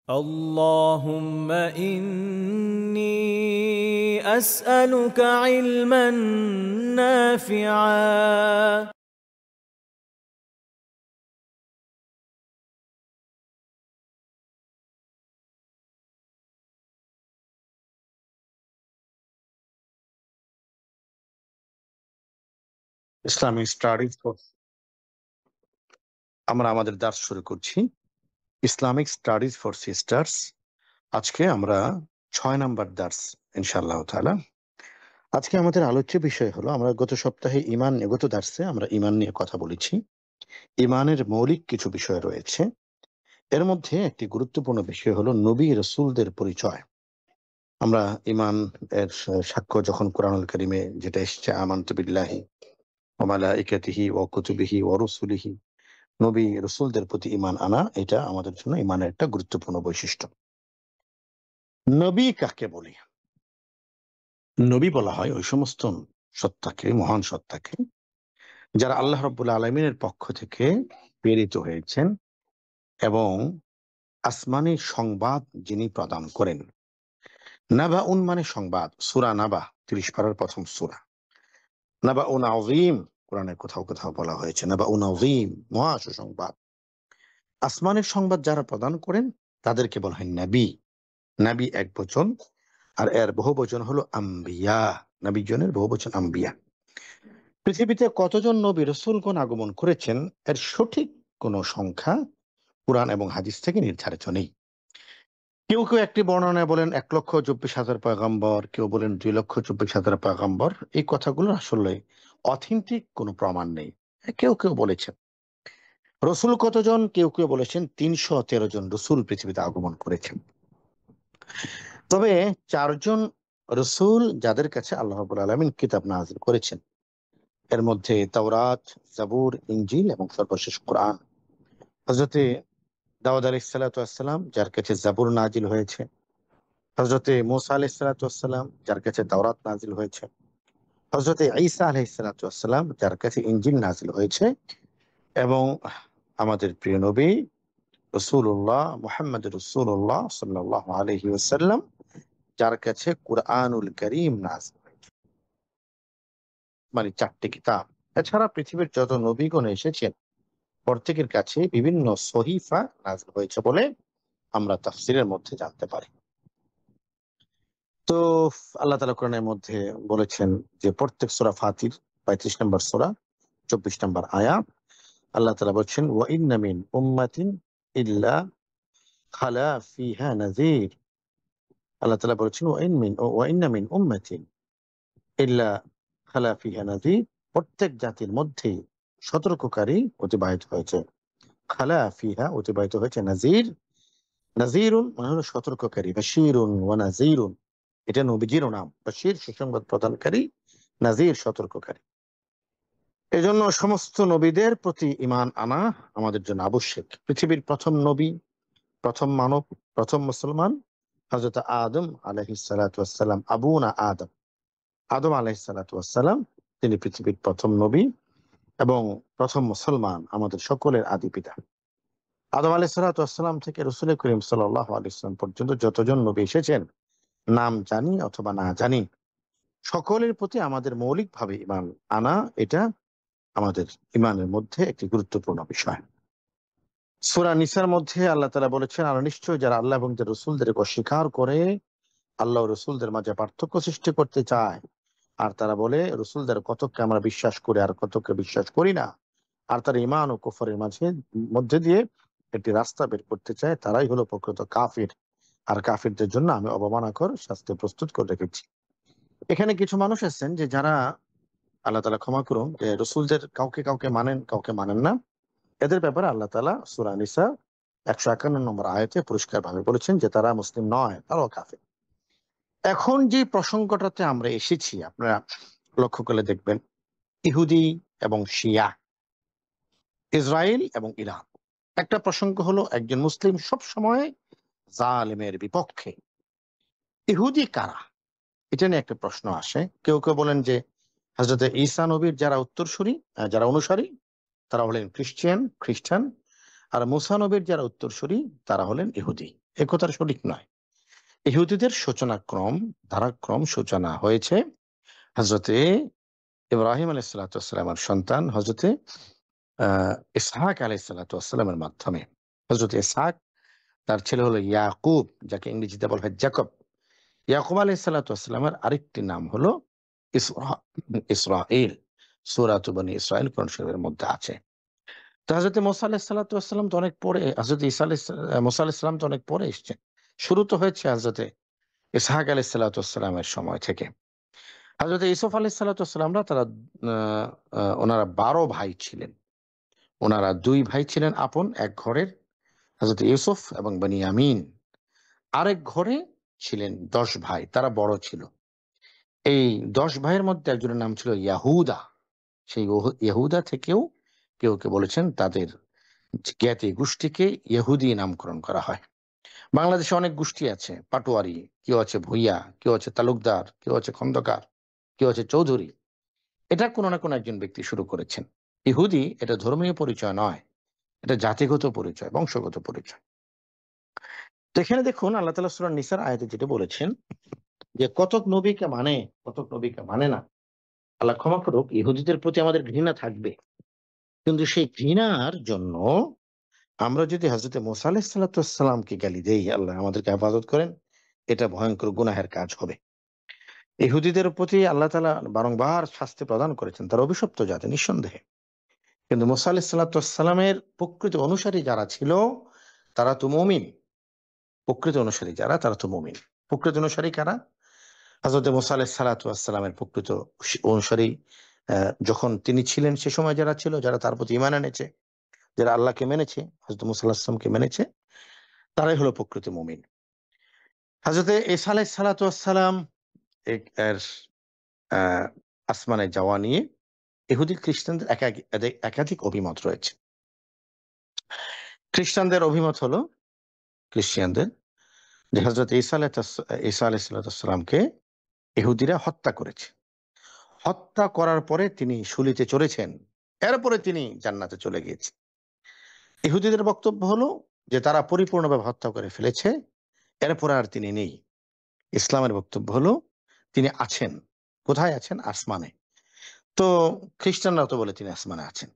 اللهم إني أسألك علما نافعا Islamic studies আমরা আমাদের দার্স শুরু করছি। Islamic studies for sisters. আজকে আমরা 6 নাম্বার দার্স ইনশাআল্লাহ তাআলা। আজকে আমাদের আলোচ্য বিষয় হলো, আমরা গত সপ্তাহে গত দার্সে আমরা ঈমান নিয়ে কথা বলেছি। ঈমানের মৌলিক কিছু বিষয় রয়েছে। এর মধ্যে একটি গুরুত্বপূর্ণ বিষয় হলো নবী রাসূলদের পরিচয়। আমরা ঈমান এর সাক্ষ্য যখন কোরআনুল কারীমে যেটা এসেছে, আমানতু বিল্লাহি ওয়া মালাইকাতিহি ওয়া কুতুবিহি ওয়া রুসুলিহি, নবী রসুলদের প্রতি ঈমান আনা, এটা আমাদের জন্য ঈমানের একটা গুরুত্বপূর্ণ বৈশিষ্ট্য। নবী কাকে বলে? নবী বলা হয় ওই সমস্ত সত্তাকে, মহান সত্তাকে, যারা আল্লাহ রাব্বুল আলামিনের পক্ষ থেকে প্রেরিত হয়েছেন এবং আসমানি সংবাদ যিনি প্রদান করেন। নাবাউন মানে সংবাদ। সূরা নাবা ৩০ পারার প্রথম সূরা। নাবাউন আযীম কোরআনে কোথাও কোথাও বলা হয়েছে নাবাউন আযীম, মহা সুসংবাদ। আসমানের সংবাদ যারা প্রদান করেন তাদেরকে বলা হয় নবী। নবী এক বচন, আর এর বহু বচন হলো আম্বিয়া। নবীজনের বহু বচন আম্বিয়া। পৃথিবীতে কতজন নবী রাসূলগণ আগমন করেছেন এর সঠিক কোন সংখ্যা কুরআন এবং হাদিস থেকে নির্ধারিত নেই। কেউ কেউ একটি বর্ণনায় বলেন ১,২৪,০০০ পয়গম্বর, কেউ বলেন ২,২৪,০০০ পয়গম্বর। এই কথাগুলো আসলে অথেন্টিক কোনো প্রমাণ নেই। কেউ কেউ বলেছেন রসুল কতজন, কেউ কেউ বলেছেন ৩১৩ জন রসুল পৃথিবীতে আগমন করেছেন। তবে ৪ জন রসুল যাদের কাছে আল্লাহ রাব্বুল আলামিন কিতাব নাযিল করেছেন, এর মধ্যে তাওরাত, জাবুর, ইনজিল এবং সর্বশেষ কোরআন। হযরতে দাউদ আলাইহিস সালাতু ওয়াস সালাম যার কাছে জাবুর নাযিল হয়েছে, হযরতে মূসা আলাইহিস সালাতু ওয়াস সালাম যার কাছে তাওরাত নাযিল হয়েছে, হযরতে ঈসা আলাইহিস সালাতু ওয়াস সালাম যার কাছে ইনজিল নাযিল হয়েছে, এবং আমাদের প্রিয় নবী রাসূলুল্লাহ মুহাম্মদুর রাসূলুল্লাহ সাল্লাল্লাহু আলাইহি ওয়াসাল্লাম যার কাছে কুরআনুল কারীম নাযিল হয়েছে। মানে 4টি কিতাব। এছাড়া পৃথিবীর যত নবীগণ এসেছেন প্রত্যেকের কাছে বিভিন্ন সহিফা নাযিল হয়েছে বলে আমরা তাফসীরের মধ্যে জানতে পারি। তো আল্লাহ তাআলা কোরআনের মধ্যে বলেছেন যে প্রত্যেক সূরা ফাতির ৩৫ নম্বর সূরা ২৪ নম্বর আয়াত, আল্লাহ তাআলা বলছেন ওয়া ইন্না মিন উম্মাতিন ইল্লা খালা ফিহা নাযীর। আল্লাহ তাআলা বলেছেন ওয়া ইন্না মিন উম্মাতিন ইল্লা খালা ফিহা নাযীর। প্রত্যেক জাতির মধ্যেই সতর্ককারী অতিবাহিত হয়েছে। খালা ফিহা অতিবাহিত হয়েছে নাযীর। নাযীরুন মানে হলো সতর্ককারী, বাশীরুন ওয়া নাযীরুন এটা নবীজিরও নাম। বাশীর সুসংবাদ প্রদানকারী, নাযীর সতর্ককারী। এজন্য সমস্ত নবীদের প্রতি ঈমান আনা আমাদের জন্য আবশ্যক। পৃথিবীর প্রথম নবী, প্রথম মানব, প্রথম মুসলমান হযরত আদম আলাইহিস সালাতু ওয়াস সালাম, আবুনা আদম। আদম আলাইহিস সালাতু ওয়াস সালাম তিনি পৃথিবীর প্রথম নবী এবং প্রথম মুসলমান, আমাদের সকলের আদি পিতা। আদম আলাইহিস সালাতু ওয়াস সালাম থেকে রাসূল করিম সাল্লাল্লাহু আলাইহি ওয়াসাল্লাম পর্যন্ত যতজন নবী এসেছেন, নাম জানি অথবা না জানি, সকলের প্রতি আমাদের মৌলিকভাবে ঈমান আনা, এটা আমাদের ঈমানের মধ্যে একটি গুরুত্বপূর্ণ বিষয়। সূরা নিসার মধ্যে আল্লাহ তাআলা বলেছেন, আর নিশ্চয়ই যারা আল্লাহ এবং তার রাসূলদের অস্বীকার করে আল্লাহ ও রাসূলদের মাঝে পার্থক্য সৃষ্টি করতে চায়, আর তারা বলে রাসূলদের কতককে আমরা বিশ্বাস করি আর কতককে বিশ্বাস করি না, আর তারা ঈমান ও কুফরের মধ্যে দিয়ে একটি রাস্তা বের করতে চায়, তারাই হলো প্রকৃত কাফির। আর কাফিরদের জন্য আমি অবমাননাকর শাস্তি প্রস্তুত করে রেখেছি। এখানে কিছু মানুষ আছেন যে যারা, আল্লাহ তাআলা ক্ষমা করুন, যে রাসূলদের কাউকে কাউকে মানেন, কাউকে মানেন না। এদের ব্যাপারে আল্লাহ তাআলা সূরা নিসা ১৫১ নম্বর আয়াতে পরিষ্কারভাবে বলেছেন যে তারা মুসলিম নয়, তারাও কাফির। এখন যে প্রসঙ্গটাতে আমরা এসেছি, আপনারা লক্ষ্য করলে দেখবেন ইহুদি এবং শিয়া, ইসরায়েল এবং ইরান। একটা প্রসঙ্গ হলো একজন মুসলিম সব সময় জালেমের বিপক্ষে। ইহুদি কারা, এটা নিয়ে একটা প্রশ্ন আসে। কেউ কেউ বলেন যে হযরত ঈসা নবীর যারা উত্তরসূরি, যারা অনুসারী, তারা হলেন খ্রিস্টান। আর মূসা নবীর যারা উত্তরসূরি তারা হলেন ইহুদি। এ কথাটা সঠিক নয়। ইহুদিদের সূচনাক্রম ধারাক্রম সূচনা হয়েছে হজরতে ইব্রাহিম আলাইহিসসালামের সন্তান হজরতে ইসহাক আলাইহিসসালামের মাধ্যমে। হজরত ইসহাক, তার ছেলে হলো ইয়াকুব, যাকে ইংরেজিতে বলা হয় জ্যাকব। ইয়াকুব আলাইহিসসালামের আরেকটি নাম হলো ইসরাইল। সূরাত বনী ইসরাইল কোরআন শরীফের মধ্যে আছে। তো হযরত মুসা আলাইহিসসালাম তো অনেক পরে, হযরত মুসা আলাইহিসসালাম তো অনেক পরে এসেছেন। শুরু তো হয়েছে হযরত ইসহাক আলাইহিসসালামের সময় থেকে। হযরত ইউসুফ আলাইহিসসালামরা তারা ওনারা ১২ ভাই ছিলেন। ওনারা ২ ভাই ছিলেন আপন এক ঘরের, হযরত ইউসুফ এবং বনিয়ামিন। আরেক ঘরে ছিলেন ১০ ভাই, তারা বড় ছিল। এই ১০ ভাইয়ের মধ্যে একজনের নাম ছিল ইয়াহুদা। সেই ইয়াহুদা থেকেও কেউ বলেছেন তাদের জ্ঞাতি গোষ্ঠীকে ইহুদি নামকরণ করা হয়। বাংলাদেশে অনেক গোষ্ঠী আছে, পাটোয়ারি, কেউ আছে ভূঁইয়া, কেউ আছে তালুকদার, কেউ আছে খন্দকার, কেউ আছে চৌধুরী। এটা কোনো না কোনো একজন ব্যক্তি শুরু করেছেন। ইহুদি এটা ধর্মীয় পরিচয় নয়, এটা জাতিগত পরিচয়, বংশগত পরিচয়। তো এখানে দেখুন আল্লাহ তাআলা সূরা নিসার আয়াতে যেটা বলেছেন যে কতক নবীকে মানে, কতক নবীকে মানে না। আল্লাহ ক্ষমা করুক, ইহুদিদের প্রতি আমাদের ঘৃণা থাকবে। কিন্তু সেই ঘৃণার জন্য আমরা যদি হযরত মুসা আলাইহিসসালামকে গালি দেই, আল্লাহ আমাদেরকে হেফাজত করেন, এটা ভয়ংকর গুনাহের কাজ হবে। ইহুদিদের প্রতি আল্লাহ তাআলা বারংবার শাস্তি প্রদান করেছেন, তারা অভিশপ্ত জাতি নিঃসন্দেহে। কিন্তু মুসা আলাইহিসসালামের প্রকৃত অনুসারী যারা ছিল তারা তো মুমিন। প্রকৃত অনুসারী যারা তারা তো মুমিন। প্রকৃত অনুসারী কারা? হযরত মুসা আলাইহিসসালামের প্রকৃত অনুসারী যখন তিনি ছিলেন সে সময় যারা ছিল, যারা তার প্রতি ঈমান এনেছে, যারা আল্লাহকে মেনেছে, হযরত মুসা আলাইহিস সালামকে মেনেছে, তারাই হলো প্রকৃত মুমিন। হযরত ঈসা আলাইহিস সালাম এর আ আসমানে যাওয়া নিয়ে ইহুদি খ্রিস্টানদের একাধিক অভিমত রয়েছে। খ্রিস্টানদের অভিমত হলো, খ্রিস্টিয়ানদের, যে হযরত ঈসা আলাইহিস সালামকে ইহুদিরা হত্যা করেছে। হত্যা করার পরে তিনি শুলিতে চড়েছেন। এরপরে তিনি জান্নাতে চলে গিয়েছেন। ইহুদিদের বক্তব্য হলো যে তারা পরিপূর্ণভাবে হত্যা করে ফেলেছে, এরপরে আর তিনি নেই। ইসলামের বক্তব্য হলো তিনি আছেন। কোথায় আছেন? আসমানে। তো খ্রিস্টানরাও তো বলে তিনি আসমানে আছেন।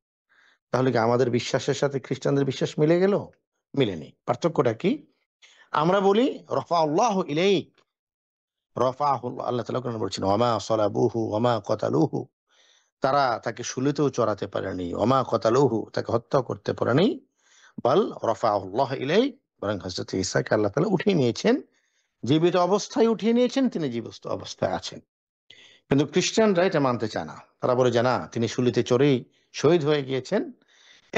তাহলে কি আমাদের বিশ্বাসের সাথে খ্রিস্টানদের বিশ্বাস মিলে গেল? মিলেনি। পার্থক্যটা কি? আমরা বলি রফাআল্লাহু ইলাইক। রফাআহুল্লাহ, আল্লাহ তাআলা কোরআনে বলছেন ওয়ামা সালাবুহু ওয়ামা কতালুহু। তারা তাকে শুলিতেও চড়াতে পারেনি। ওয়ামা কতালুহু, তাকে হত্যা করতে পারেনি। বাল রফাআহুল্লাহ ইলাইক, বরং হযরত ঈসাকে আল্লাহ তাআলা উঠিয়ে নিয়েছেন। জীবিত অবস্থায় উঠিয়ে নিয়েছেন, তিনি জীবিত অবস্থায় আছেন। কিন্তু খ্রিস্টানরা এটা মানতে চায় না। তারা বলে যে না, তিনি শুলিতে চড়েই শহীদ হয়ে গিয়েছেন,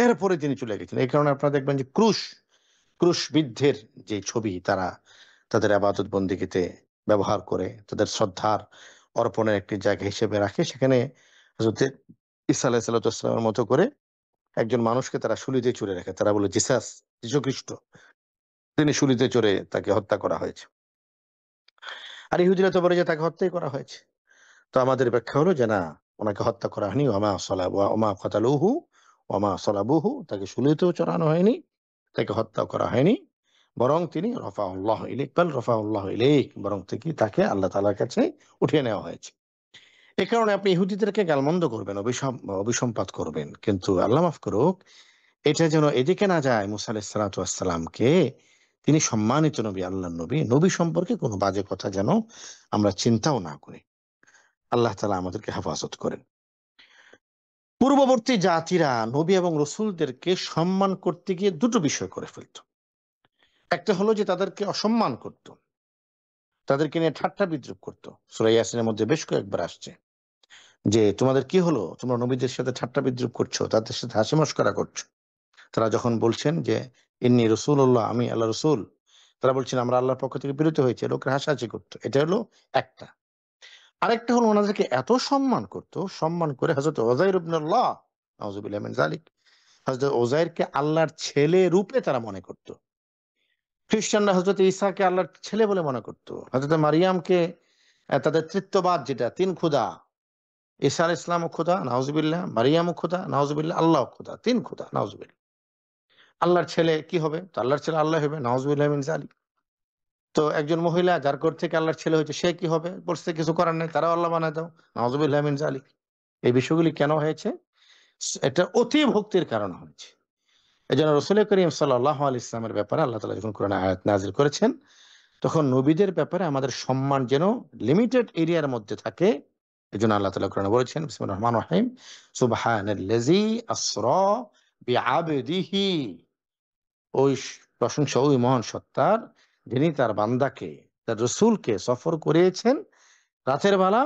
এরপরে তিনি চলে গেছেন। এই কারণে আপনারা দেখবেন যে ক্রুশবিদ্ধের যে ছবি তারা তাদের ইবাদত বন্দেগীতে ব্যবহার করে, তাদের শ্রদ্ধার অর্পণের একটি জায়গা হিসেবে রাখে। সেখানে হযরত ঈসা আলাইহিস সালামের মতো করে একজন মানুষকে তারা শুলিতে চড়ে রাখে। তারা বলে যীশু খ্রিস্ট, তিনি শুলিতে চড়ে তাকে হত্যা করা হয়েছে। আর ইহুদিরা তো বলে যে তাকে হত্যাই করা হয়েছে। তো আমাদের ব্যাখ্যা হলো যে না, ওনাকে হত্যা করা হয়নি। ওয়ামা কাতালুহু ওয়ামা সালাবুহু, তাকে শুলিতেও চড়ানো হয়নি, তাকে হত্যা করা হয়নি। বরং তিনি রফাউল্লাহ ইলাইক, বাল রফাউল্লাহ ইলাইক, বরং তাকে আল্লাহ তাআলার কাছে উঠিয়ে নেওয়া হয়েছে। এ কারণে আপনি ইহুদিদেরকে গালমন্দ করবেন, অভিসম্পাত করবেন, কিন্তু আল্লাহ মাফ করুক, এটা যেন এদিকে না যায় মুসা আলাইহিস সালাতু ওয়াস সালামকে, তিনি সম্মানিত নবী, আল্লাহর নবী, নবী সম্পর্কে কোনো বাজে কথা যেন আমরা চিন্তাও না করি। আল্লাহ তাআলা আমাদেরকে হেফাজত করেন। পূর্ববর্তী জাতিরা নবী এবং রসূলদেরকে সম্মান করতে গিয়ে দুটো বিষয় করে ফেলত। একটা হলো যে তাদেরকে অসম্মান করত, তাদেরকে নিয়ে ঠাট্টা বিদ্রূপ করত। সূরা ইয়াসিনের মধ্যে বেশ কয়েকবার আসছে যে তোমাদের কি হলো, তোমরা নবীদের সাথে ঠাট্টা বিদ্রূপ করছো, তাদের সাথে হাসি মশকরা করছো। তারা যখন বলছেন যে ইন্নী রাসূলুল্লাহ, আমি আল্লাহ রসুল, তারা বলছেন আমরা আল্লাহর পক্ষ থেকে প্রেরিত হয়েছি, লোকেরা হাসাহাসি করতো। এটা হলো একটা। আরেকটা হলো ওনাদেরকে এত সম্মান করত, সম্মান করে হযরত উযাইর ইবনুল্লাহ, নাউযুবিল্লাহি মিন যালিক, হযরত উযাইরকে আল্লাহর ছেলে রূপে তারা মনে করত। খ্রিস্টানরা হযরত ঈসাকে আল্লাহর ছেলে বলে মনে করত। হযরত মারিয়ামকে তাদের তৃত্ববাদ, যেটা তিন খোদা, ঈসা আলাইহিস সালামও খোদা, নাউযুবিল্লাহ, মারিয়ামও খোদা, নাউযুবিল্লাহ, আল্লাহও খোদা, তিন খোদা, নাউযুবিল্লাহ। আল্লাহর ছেলে কি হবে? তো আল্লাহর ছেলে আল্লাহ হবে, নাউযুবিল্লাহি মিন যালিক। তো একজন মহিলা যার ঘর থেকে আল্লাহর ছেলে হয়েছে সে কি হবে? বলছে কিছু করার নেই, তারাও আল্লাহ বানায় দাও। নাউযুবিল্লাহি মিন যালিক। এই বিষয়গুলি কেন হয়েছে? এটা অতি ভক্তির কারণে হয়েছে। এজন্য রাসূল করিম সাল্লাল্লাহু আলাইহি ওয়াসাল্লামের ব্যাপারে আল্লাহ তাআলা যখন কোরআনে আয়াত নাযিল করেছেন, তখন নবীদের ব্যাপারে আমাদের সম্মান যেন লিমিটেড এরিয়ার মধ্যে থাকে। এজন্য আল্লাহ তাআলা কোরআনে বলেছেন, বিসমিল্লাহির রহমানির রহিম, সুবহানাল্লাযী আসরা বিআবদিহি। ওই প্রশংসা ওই মহান সত্তার, যিনি তার বান্দাকে, তার রাসূলকে সফর করিয়েছেন রাতের বেলা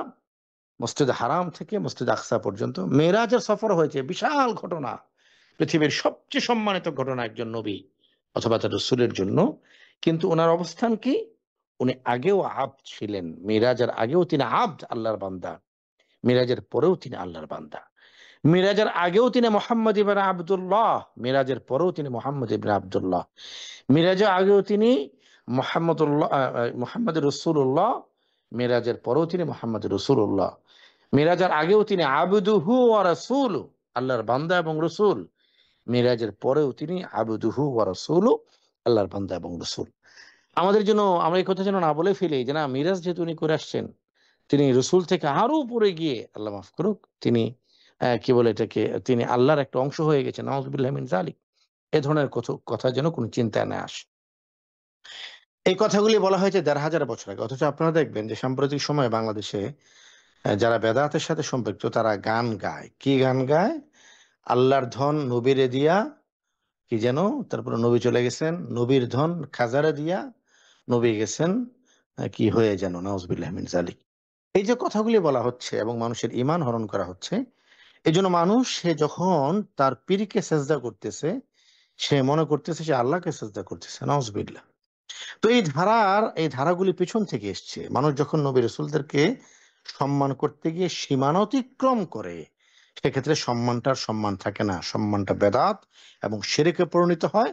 মসজিদে হারাম থেকে মসজিদে আকসা পর্যন্ত। মেরাজের সফর হয়েছে, বিশাল ঘটনা। পৃথিবীর সবচেয়ে সম্মানিত ঘটনা একজন নবী অথবা তার রাসূলের জন্য। কিন্তু উনার অবস্থান কি? উনি আগেও আব্দ ছিলেন। মেরাজের আগেও তিনি আব্দ, আল্লাহর বান্দা। মেরাজের পরেও তিনি আল্লাহর বান্দা। মেরাজের আগেও তিনি মুহাম্মদ ইবনে আব্দুল্লাহ, মেরাজের পরেও তিনি মুহাম্মদ ইবনে আব্দুল্লাহ। মেরাজের আগেও তিনি মুহাম্মদুর রাসূলুল্লাহ, মেরাজের পরেও তিনি মুহাম্মদুর রাসূলুল্লাহ। মেরাজের আগেও তিনি আবদুহু ওয়া রাসূলু, আল্লাহর বান্দা এবং রাসূল। মেরাজের পরেও তিনি আবদুহু ওয়া রাসূলু, আল্লাহর বান্দা এবং রাসূল। আমাদের জন্য আমরা এই কথা যেন না বলে ফেলি যে না, মিরাজ যেহেতু উনি করে আসছেন, তিনি রসুল থেকে আরো উপরে গিয়ে, আল্লাহ মাফ করুক, তিনি কি বলে এটাকে, তিনি আল্লাহর একটা অংশ হয়ে গেছেন। নাউযুবিল্লাহি মিন যালিক। এ ধরনের কথা যেন কোনো চিন্তায় না আসে। এই কথাগুলি বলা হয়েছে ১৫০০ বছর আগে। অথচ আপনারা দেখবেন যে সাম্প্রতিক সময়ে বাংলাদেশে যারা বেদাতের সাথে সম্পৃক্ত তারা গান গায়। কি গান গায়? আল্লাহর ধন নবীরে দিয়া, কি যেন, তারপরে নবী চলে গেছেন, নবীর ধন খাজারে দিয়া নবী গেছেন কি হয়ে যেন, নাউযুবিল্লাহি মিন যালিক। এই যে কথাগুলি বলা হচ্ছে এবং মানুষের ঈমান হরণ করা হচ্ছে, এজন্য মানুষ সে যখন তার পীরকে সেজদা করতেছে, সে মনে করতেছে সে আল্লাহকে সেজদা করতেছে। নাউযুবিল্লাহ। তো এই ধারাগুলি পিছন থেকে এসছে। মানুষ যখন নবী রাসূলদেরকে সম্মান করতে গিয়ে সীমানা অতিক্রম করে, সেক্ষেত্রে সম্মানটার সম্মান থাকে না। সম্মানটা বেদাত এবং শিরকে পরিণত হয়।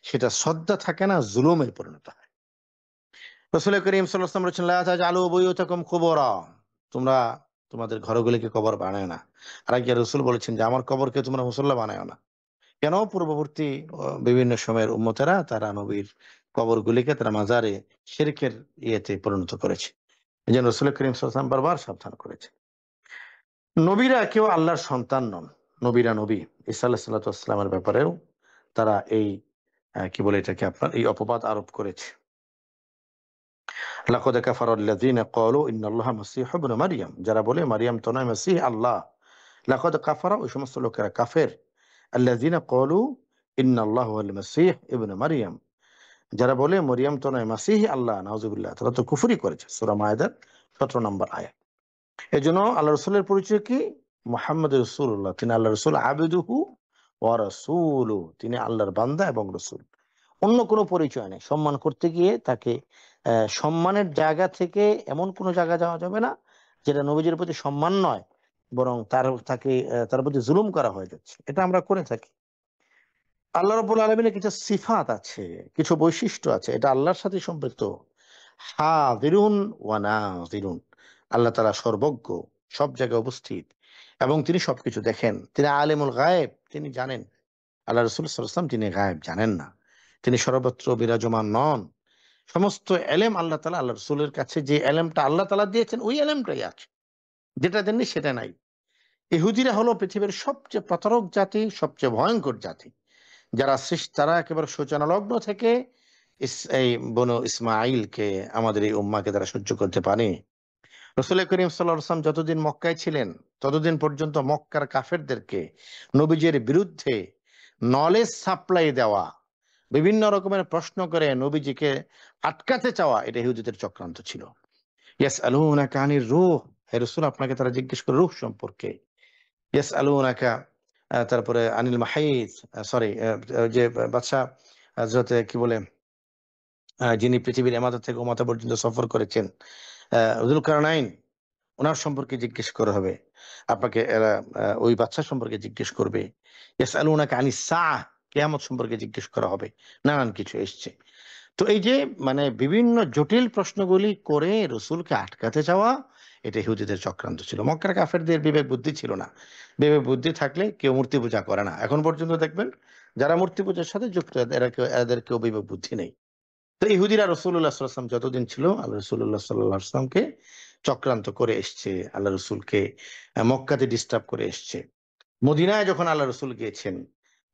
সেটা শ্রদ্ধা থাকে না, জুলুমে পরিণত হয়। রাসূল করিম সাল্লাল্লাহু আলাইহি ওয়াসাল্লাম বলেছেন, লা তাজআলু বুয়ুতাকুম কুবুরা। তোমরা তোমাদের ঘরগুলিকে কবর বানায় না। আরেক রাসূল বলেছেন যে আমার কবরকে তোমরা মুসল্লা বানায়ও না। কেন? পূর্ববর্তী বিভিন্ন সময়ের উম্মতেরা তারা নবীর কবরগুলিকে তারা মাজারে শিরকের ইয়েতে পরিণত করেছে। এজন্য রাসূল করিম সাল্লাল্লাহু আলাইহি ওয়াসাল্লাম বারবার সাবধান করেছে। নবীরা কেউ আল্লাহর সন্তান নন। নবীরা নবী। ঈসা আলাইহিস সালাতু ওয়াস সালামের ব্যাপারেও তারা এই কি বলে এটাকে আপনার, এই অপবাদ আরোপ করেছে। লাকাদ কাফারা আল্লাযীনা ক্বালু ইন্নাল্লাহা মাসীহু ইবনু মারইয়াম। যারা বলে মারিয়াম তো নয়, মাসীহ আল্লাহ। লাকাদ কাফারা, ওই সমস্ত লোকেরা কাফের। আল্লাযীনা ক্বালু ইন্নাল্লাহা হুয়াল মাসীহ ইবনু মারইয়াম। যারা বলে মরিয়ম তো নয়, মাসীহ আল্লাহ, নাউযুবিল্লাহ, তারা তো কুফরি করেছে। সূরা মায়েদার ১৭ নম্বর আয়াত। এজন্য আল্লাহ রাসূলের পরিচয় কি? মুহাম্মদুর রাসূলুল্লাহ। তিনি আল্লাহর রাসূল, আবদুহু ওয়া রাসূলুহু, তিনি আল্লাহর বান্দা এবং রাসূল। অন্য কোনো পরিচয় নেই। সম্মান করতে গিয়ে তাকে সম্মানের জায়গা থেকে এমন কোনো জায়গায় যাওয়া যাবে না যেটা নবীজির প্রতি সম্মান নয়, বরং তার প্রতি জুলুম করা হয়ে যাচ্ছে। এটা আমরা করে থাকি। আল্লাহ রাব্বুল আলামিনের কিছু সিফাত আছে, কিছু বৈশিষ্ট্য আছে, এটা আল্লাহর সাথে সম্পৃক্ত। হাযিরুন ওয়া নাযিরুন। আল্লাহ তাআলা সর্বজ্ঞ, সব জায়গায় উপস্থিত এবং তিনি সবকিছু দেখেন। তিনি আলিমুল গায়েব, তিনি জানেন। আল্লাহ রাসূল সাল্লাল্লাহু আলাইহি ওয়াসাল্লাম তিনি গায়েব জানেন না। তিনি সর্বত্র বিরাজমান নন। সমস্ত এলেম আল্লাহ তাআলা, আল্লাহ রাসূলের কাছে যে এলেমটা আল্লাহ তাআলা দিয়েছেন ওই এলেমটাই আছে। যেটা দেননি সেটা নাই। ইহুদিরা হলো পৃথিবীর সবচেয়ে প্রতারক জাতি, সবচেয়ে ভয়ঙ্কর জাতি। তারা একেবারে সূচনা লগ্ন থেকে এই বনু ইসমাঈলকে, আমাদের এই উম্মাহকে তারা সহ্য করতে পারে। রাসূল করিম সাল্লাল্লাহু আলাইহি ওয়াসাল্লাম যতদিন মক্কায় ছিলেন ততদিন পর্যন্ত মক্কার কাফেরদেরকে নবীজির বিরুদ্ধে নলেজ সাপ্লাই দেওয়া, বিভিন্ন রকমের প্রশ্ন করে নবীজিকে আটকাতে চাওয়া, এটা ইহুদীদের চক্রান্ত ছিল। ইয়াসআলুনাকা আনির রূহ, হে রাসূল আপনাকে তারা জিজ্ঞেস করে রূহ সম্পর্কে। ইয়াসআলুনাকা, তারপরে আনিল মাহিদ, সরি, যে বাদশা হযরতে কি বলে, যিনি পৃথিবীর এমাথা থেকে ওমাথা পর্যন্ত সফর করেছেন, যুলকারনাইন, উনার সম্পর্কে জিজ্ঞেস করা হবে আপনাকে। এরা ওই বাদশা সম্পর্কে জিজ্ঞেস করবে। ইয়াসআলুনাকা আনিস সাআহ, কিয়ামত সম্পর্কে জিজ্ঞেস করা হবে। নানান কিছু এসছে। তো এই যে মানে বিভিন্ন জটিল প্রশ্নগুলি করে রসুলকে আটকাতে চাওয়া, এটা ইহুদীদের চক্রান্ত ছিল। মক্কার কাফেরদের বিবেক বুদ্ধি ছিল না। বিবেক বুদ্ধি থাকলে কেউ মূর্তি পূজা করে না। এখন পর্যন্ত দেখবেন যারা মূর্তি পূজার সাথে যুক্ত, এদের কেউ বিবেক বুদ্ধি নেই। তো ইহুদিরা রাসূলুল্লাহ সাল্লাল্লাহু আলাইহি ওয়াসাল্লাম যতদিন ছিল আল্লাহ রাসূলুল্লাহ সাল্লাল্লাহু আলাইহি ওয়াসাল্লামকে চক্রান্ত করে এসছে, আল্লাহ রসুলকে মক্কাতে ডিস্টার্ব করে এসছে। মদিনায় যখন আল্লাহ রসুল গিয়েছেন,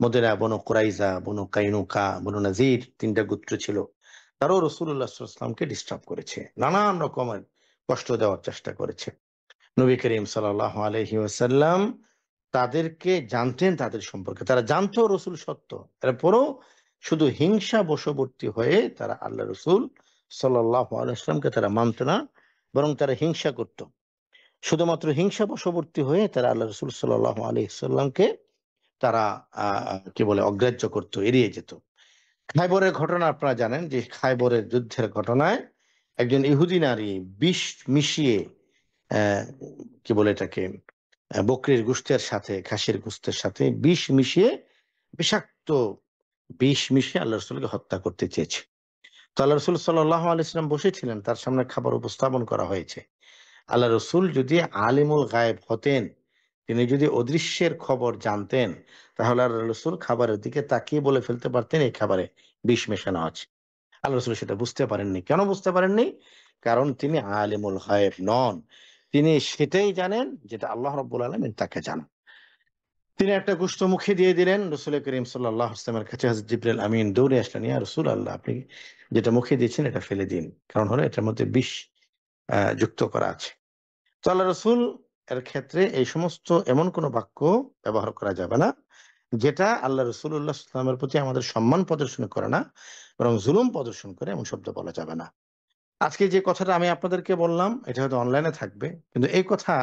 মদিনায় বনু কুরাইজা, বনু কাইনুকা, বনু নাজির ৩টা গোত্র ছিল। তারাও রাসূলুল্লাহ সাল্লাল্লাহু আলাইহি ওয়াসাল্লামকে ডিস্টার্ব করেছে, নানান রকমের কষ্ট দেওয়ার চেষ্টা করেছে। নবী করিম সাল্লাল্লাহু আলাইহি ওয়াসাল্লাম তাদেরকে জানতেন, তাদের সম্পর্কে তারা জানতো রসুল সত্য, এরপরও শুধু হিংসা বশবর্তী হয়ে তারা আল্লাহ রসুল সাল্লাল্লাহু আলাইহি ওয়াসাল্লামকে তারা মানত না, বরং তারা হিংসা করত। শুধুমাত্র হিংসা বশবর্তী হয়ে তারা আল্লাহ রসুল সাল্লাল্লাহু আলাইহি ওয়াসাল্লামকে তারা কি বলে অগ্রাহ্য করত, এড়িয়ে যেত। খাইবরের ঘটনা আপনারা জানেন যে খাইবরের যুদ্ধের ঘটনায় একজন ইহুদি নারী বিষ মিশিয়ে আহ, কি বলে এটাকে বকরির গোশতের সাথে, খাসির গোশতের সাথে বিষ মিশিয়ে, বিষাক্ত বিষ মিশিয়ে আল্লাহ রসুলকে হত্যা করতে চেয়েছে। তো আল্লাহ রসুল সাল্লাল্লাহু আলাইহি ওয়াসাল্লাম বসেছিলেন, তার সামনে খাবার উপস্থাপন করা হয়েছে। আল্লাহ রসুল যদি আলিমুল গায়েব হতেন, তিনি যদি অদৃশ্যের খবর জানতেন, তাহলে আল্লাহ রসুল খাবারের দিকে তাকিয়ে বলে ফেলতে পারতেন এই খাবারে বিষ মেশানো আছে। আল্লাহ রসুল সেটা বুঝতে পারেননি। কেন বুঝতে পারেননি? কারণ তিনি আলিমুল গায়েব নন। তিনি সেটাই জানেন যেটা আল্লাহ রাব্বুল আলামিন তাকে জানান। তিনি একটা গোশত মুখে দিয়ে দিলেন রসুল করিম সাল্লাল্লাহু আলাইহি ওয়াসাল্লামের কাছে। হযরত জিবরাইল আমিন দৌড়ে আসলেন, ইয়া রাসূলুল্লাহ, আপনি যেটা মুখে দিয়েছেন এটা ফেলে দিন, কারণ হলো এটার মধ্যে বিষ যুক্ত করা আছে। তো আল্লাহ রসুল এর ক্ষেত্রে এই সমস্ত এমন কোনো বাক্য ব্যবহার করা যাবে না যেটা আল্লাহ রসুল্লাহ ইসলামের প্রতি আমাদের সম্মান প্রদর্শন করে না, বরং জুলুম প্রদর্শন করে, এমন শব্দ বলা যাবে না। আজকে যে কথাটা আমি আপনাদেরকে বললাম এটা হয়তো অনলাইনে থাকবে, কিন্তু এই কথা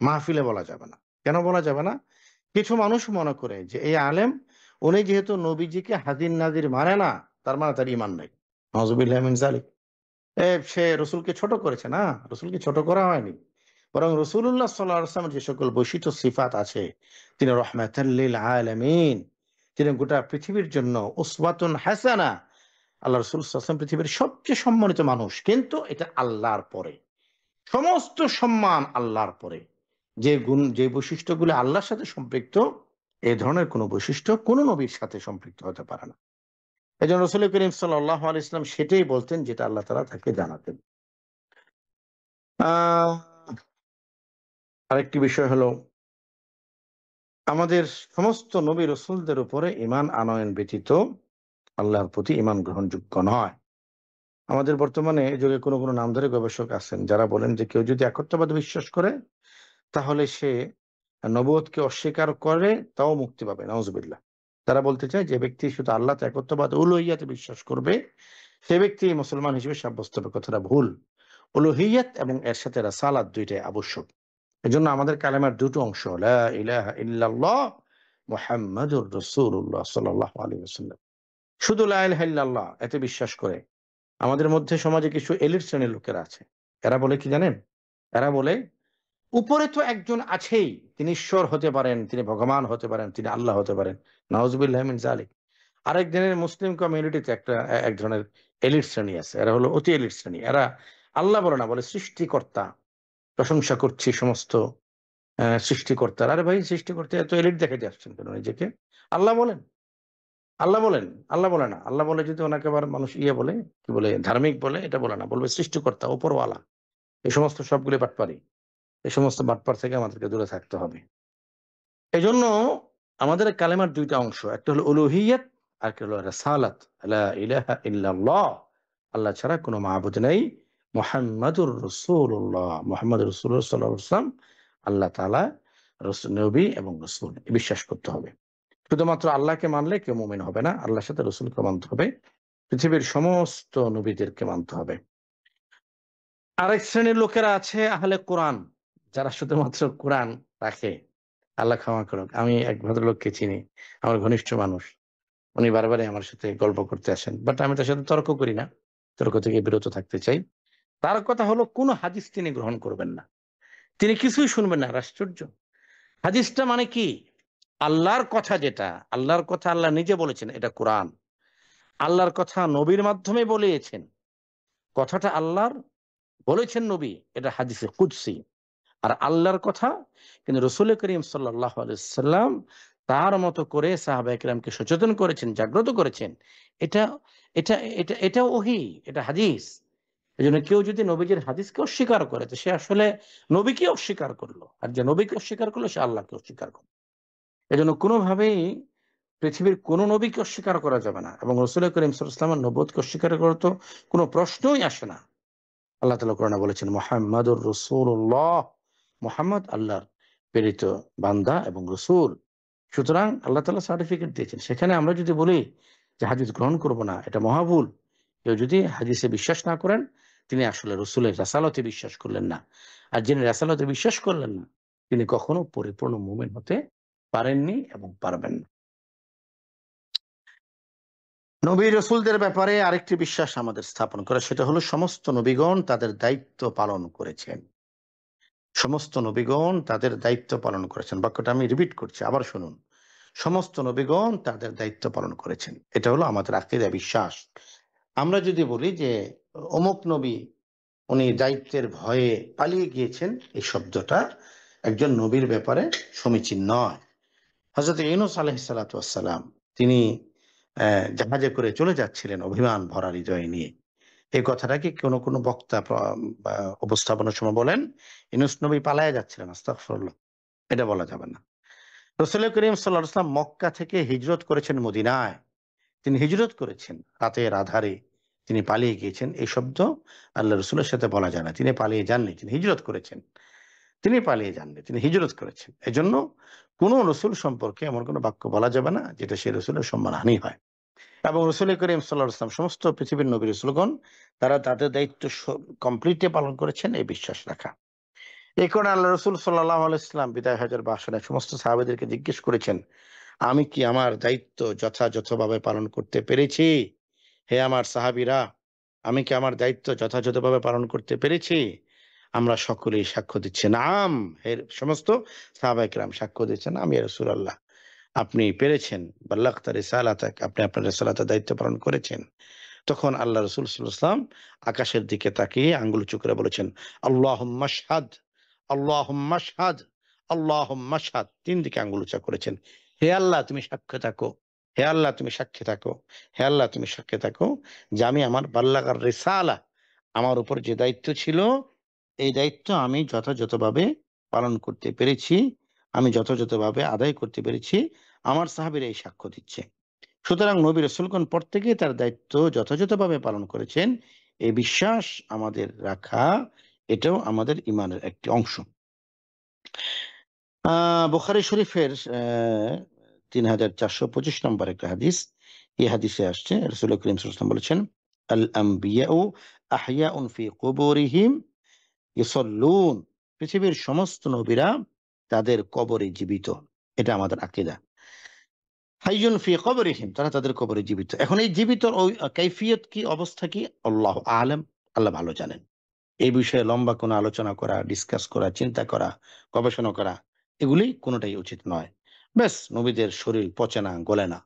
মাহফিলে বলা যাবে না। কেন বলা যাবে না? কিছু মানুষ মনে করে যে এই আলেম, উনি যেহেতু নবীজিকে হাজির নাজির মানে না, তার মানে তার ইমান নাই। নাউজুবিল্লাহি মিন যালিক। সে রসুলকে ছোট করেছে না, রসুলকে ছোট করা হয়নি, বরং রসুল্লাহ সাল্লাল্লাহু আলাইহি ওয়াসাল্লামের যে সকল বৈশিষ্ট্য সিফাত আছে, তিনি রহমাতাল লিল আলামিন, তিনি গোটা পৃথিবীর জন্য উসওয়াতুন হাসানা। আল্লাহ রসুল সাল্লাল্লাহু আলাইহি ওয়াসাল্লাম পৃথিবীর সবচেয়ে সম্মানিত মানুষ, কিন্তু এটা আল্লাহর পরে, সমস্ত সম্মান আল্লাহর পরে। যে গুণ, যে বৈশিষ্ট্যগুলো আল্লাহর সাথে সম্পৃক্ত, এই ধরনের কোনো বৈশিষ্ট্য কোনো নবীর সাথে সম্পৃক্ত হতে পারে না। এই জন্য রসুল করিম সাল্লাল্লাহু আলাইহি ওয়াসাল্লাম সেটাই বলতেন যেটা আল্লাহ তাআলা তাকে জানাতেন। আহ আরেকটি বিষয় হলো, আমাদের সমস্ত নবী রসুলদের উপরে ঈমান আনয়ন ব্যতীত আল্লাহর প্রতি ঈমান গ্রহণযোগ্য নয়। আমাদের বর্তমানে এই যুগে কোনো নামধারী গবেষক আছেন যারা বলেন যে কেউ যদি একত্ববাদে বিশ্বাস করে তাহলে সে নবুয়তকে অস্বীকার করে, তাও মুক্তি পাবে। নাউজুবিল্লাহ। তারা বলতে চায় যে ব্যক্তি শুধু আল্লাহ একত্ববাদ উলুহিয়াতে বিশ্বাস করবে, সে ব্যক্তি মুসলমান হিসেবে সাব্যস্ত হবে। কথাটা ভুল। উলুহিয়াত এবং এর সাথে রাসালাত দুইটাই আবশ্যক। এজন্য আমাদের কালেমার দুটো অংশ, লা ইলাহা ইল্লাল্লাহ মুহাম্মাদুর রাসূলুল্লাহ সাল্লাল্লাহু আলাইহি ওয়াসাল্লাম। শুধু লা ইলাহা ইল্লাল্লাহ এতে বিশ্বাস করে। আমাদের মধ্যে সমাজে কিছু এলিট শ্রেণীর লোকেরা আছে, এরা বলে কি জানেন? এরা বলে উপরে তো একজন আছেই, তিনি ঈশ্বর হতে পারেন, তিনি ভগবান হতে পারেন, তিনি আল্লাহ হতে পারেন। নাউজুবিল্লাহি মিন যালিক। আরেক দিনের মুসলিম কমিউনিটিতে এক ধরনের এলিট শ্রেণী আছে, এরা হলো অতি এলিট শ্রেণী। এরা আল্লাহ বলে না, বলে সৃষ্টিকর্তা। প্রশংসা করছি সমস্ত সৃষ্টিকর্তার। আরে ভাই, সৃষ্টিকর্তা এত এলিট দেখাতে আসছেন কেন নিজেকে? আল্লাহ বলেন, আল্লাহ বলেন। আল্লাহ বলে না। আল্লাহ বলে যদি ওনাকে আবার মানুষ বলে, কি বলে, ধার্মিক বলে, এটা বলে না, বলবে সৃষ্টিকর্তা, উপরওয়ালা। এই সমস্ত সবগুলি বাটপারি। এই সমস্ত বাটপার থেকে আমাদেরকে দূরে থাকতে হবে। এজন্য আমাদের কালেমার দুইটা অংশ, একটা হলো উলুহিয়াত, আর একটা হলো রাসালাত। লা ইলাহা ইল্লাল্লাহ, আল্লাহ ছাড়া কোনো মাবুদ নেই। মুহাম্মাদুর রাসূলুল্লাহ, মুহাম্মদুর রাসূলুল্লাহ সাল্লাল্লাহু আলাইহি ওয়াসাল্লাম আল্লাহ তাআলা নবী এবং রাসূল, বিশ্বাস করতে হবে। শুধুমাত্র আল্লাহকে মানলে কেউ মুমিন হবে না, আল্লাহর সাথে রাসূলকে মানতে হবে, পৃথিবীর সমস্ত নবীদেরকে মানতে হবে। আরেক শ্রেণীর লোকেরা আছে আহলে কোরআন, যারা শুধুমাত্র কোরআন রাখে। আল্লাহ ক্ষমা করুক, আমি এক ভদ্রলোককে চিনি, আমার ঘনিষ্ঠ মানুষ। উনি বারবারই আমার সাথে গল্প করতে আসেন, বাট আমি তার সাথে তর্ক করি না, তর্ক থেকে বিরত থাকতে চাই। তার কথা হলো কোন হাদিস তিনি গ্রহণ করবেন না, তিনি কিছুই শুনবেন না। আশ্চর্য! হাদিসটা মানে কি? আল্লাহর কথা, যেটা আল্লাহর কথা, আল্লাহ নিজে বলেছেন, এটা কোরআন। আল্লাহর কথা নবীর মাধ্যমে বলিয়েছেন, কথাটা আল্লাহর বলেছেন নবী, এটা হাদিসে কুদসি। আর আল্লাহর কথা কিন্তু রাসূল করিম সাল্লাল্লাহু আলাইহি ওয়াসাল্লাম তার মতো করে সাহাবায়ে কেরামকে সচেতন করেছেন, জাগ্রত করেছেন। এটা এটাও ওহী, এটা হাদিস। এজন্য কেউ যদি নবীজির হাদিসকে অস্বীকার করে তো সে আসলে নবীকে অস্বীকার করলো। আর যে নবীকে অস্বীকার করলো সে আল্লাহকে অস্বীকার করলো। এজন্য কোনোভাবেই পৃথিবীর কোন নবীকে অস্বীকার করা যাবে না এবং রাসূল করিম সাল্লাল্লাহু আলাইহি ওয়াসাল্লামের নবুয়তকে অস্বীকার করা তো কোন প্রশ্নই আসে না। আল্লাহ তাআলা কোরআনে বলেছেন মুহাম্মাদুর রাসূলুল্লাহ, মুহাম্মদ আল্লাহর প্রেরিত বান্দা এবং রাসূল। সুতরাং আল্লাহ তাআলা সার্টিফিকেট দিয়েছেন। সেখানে আমরা যদি বলি যে হাদিস গ্রহণ করব না, এটা মহাভুল। কেউ যদি হাদিসে বিশ্বাস না করেন তিনি আসলে রাসূলের রাসালাতে বিশ্বাস করলেন না। আর যিনি রাসালাতে বিশ্বাস করলেন না তিনি কখনো পরিপূর্ণ মুমিন হতে পারেননি এবং পারবেন না। নবী রাসূলদের ব্যাপারে আরেকটি বিশ্বাস আমাদের স্থাপন করা, সেটা হলো সমস্ত নবীগণ তাদের দায়িত্ব পালন করেছেন। সমস্ত নবীগণ তাদের দায়িত্ব পালন করেছেন। বাক্যটা আমি রিপিট করছি, আবার শুনুন। সমস্ত নবীগণ তাদের দায়িত্ব পালন করেছেন। এটা হলো আমাদের আকীদা বিশ্বাস। আমরা যদি বলি যে অমুক নবী উনি দায়িত্বের ভয়ে পালিয়ে গিয়েছেন, এই শব্দটা একজন নবীর ব্যাপারে সমীচীন নয়। হযরত ইউনূস আলাইহিস সালাতু ওয়াস সালাম তিনি জাহাজে করে চলে যাচ্ছিলেন অভিমান ভরা হৃদয় নিয়ে। এই কথাটা কি কোনো বক্তা বা উপস্থাপনের সময় বলেন, ইউনূস নবী পালায়া যাচ্ছিলেন? আস্তাগফিরুল্লাহ। এটা বলা যাবে না। রাসূল করিম সাল্লাল্লাহু আলাইহি ওয়াসাল্লাম মক্কা থেকে হিজরত করেছেন মদিনায়। তিনি হিজরত করেছেন। রাতের আঁধারে তিনি পালিয়ে গিয়েছেন। এই শব্দ আল্লাহ রাসূলের সাথে বলা যায় না। তিনি পালিয়ে যাননি, তিনি হিজরত করেছেন। তিনি পালিয়ে যাননি, তিনি হিজরত করেছেন। এজন্য কোন রাসূল সম্পর্কে এমন কোন বাক্য বলা যাবে না যেটা সেই রাসূলের সম্মানহানি হয়। এবং রাসূল করিম সাল্লাল্লাহু আলাইহি ওয়াসাল্লাম সমস্ত পৃথিবীর নবী রাসূলগণ তারা তাদের দায়িত্ব কমপ্লিটলি পালন করেছেন, এই বিশ্বাস রাখা। এই কারণে আল্লাহ রাসূল সাল্লাল্লাহু আলাইহি ওয়াসাল্লাম বিদায় হজের ভাষণে সমস্ত সাহাবাদেরকে জিজ্ঞেস করেছেন, আমি কি আমার দায়িত্ব যথাযথভাবে পালন করতে পেরেছি? হে আমার সাহাবীরা, আমি কি আমার দায়িত্ব যথাযথভাবে পালন করতে পেরেছি? আমরা সকলেই সাক্ষ্য দিচ্ছি, নাম। এর সমস্ত সাহাবায়ে কেরাম সাক্ষ্য দিচ্ছেন, আমি ইয়া রাসূলুল্লাহ, আপনি পেরেছেন। বাল্লাগতা রিসালাতাক, আপনি আপনার রিসালাতের দায়িত্ব পালন করেছেন। তখন আল্লাহ রাসূল সাল্লাল্লাহু আলাইহি ওয়াসাল্লাম আকাশের দিকে তাকিয়ে আঙ্গুল উঁচু করে বলেছেন, আল্লাহুম্মা আশহাদ, আল্লাহুম্মা আশহাদ, আল্লাহুম্মা আশহাদ। ৩ দিকে আঙ্গুল উঁচা করেছেন। হে আল্লাহ তুমি সাক্ষ্য থাকো, হে আল্লাহ তুমি সাক্ষী থাকো, হে আল্লাহ তুমি সাক্ষী থাকো যে আমি আমার বাল্লাগার রিসালা, আমার উপর যে দায়িত্ব ছিল এই দায়িত্ব আমি যথাযথভাবে পালন করতে পেরেছি, আমি যথাযথভাবে আদায় করতে পেরেছি। আমার সাহাবীরা এই সাক্ষ্য দিচ্ছে। সুতরাং নবী রাসূলগণ প্রত্যেকেই তার দায়িত্ব যথাযথভাবে পালন করেছেন। এই বিশ্বাস আমাদের রাখা, এটাও আমাদের ঈমানের একটি অংশ। বুখারী শরীফের ৩৪২৫ নম্বর একটা হাদিস। এই হাদিসে আসছে রাসূল করিম সাল্লাল্লাহু আলাইহি ওয়াসাল্লাম বলেছেন, আল আম্বিয়াউ আহইয়াউন ফি কুবুরিহিম ইউসাল্লুন। পৃথিবীর সমস্ত নবীরা তাদের কবরে জীবিত। এটা আমাদের আকীদা। হাইয়ুন ফি কবরিহিম, তারা তাদের কবরে জীবিত। এখন এই জীবিতর ওই কাইফিয়ত কি, অবস্থা কি? আল্লাহু আ'লাম, আল্লাহ ভালো জানেন। এই বিষয়ে লম্বা কোনো আলোচনা করা, ডিসকাস করা, চিন্তা করা, গবেষণা করা এগুলি কোনটাই উচিত নয়। ব্যাস, নবীদের শরীর পচে না, গলে না।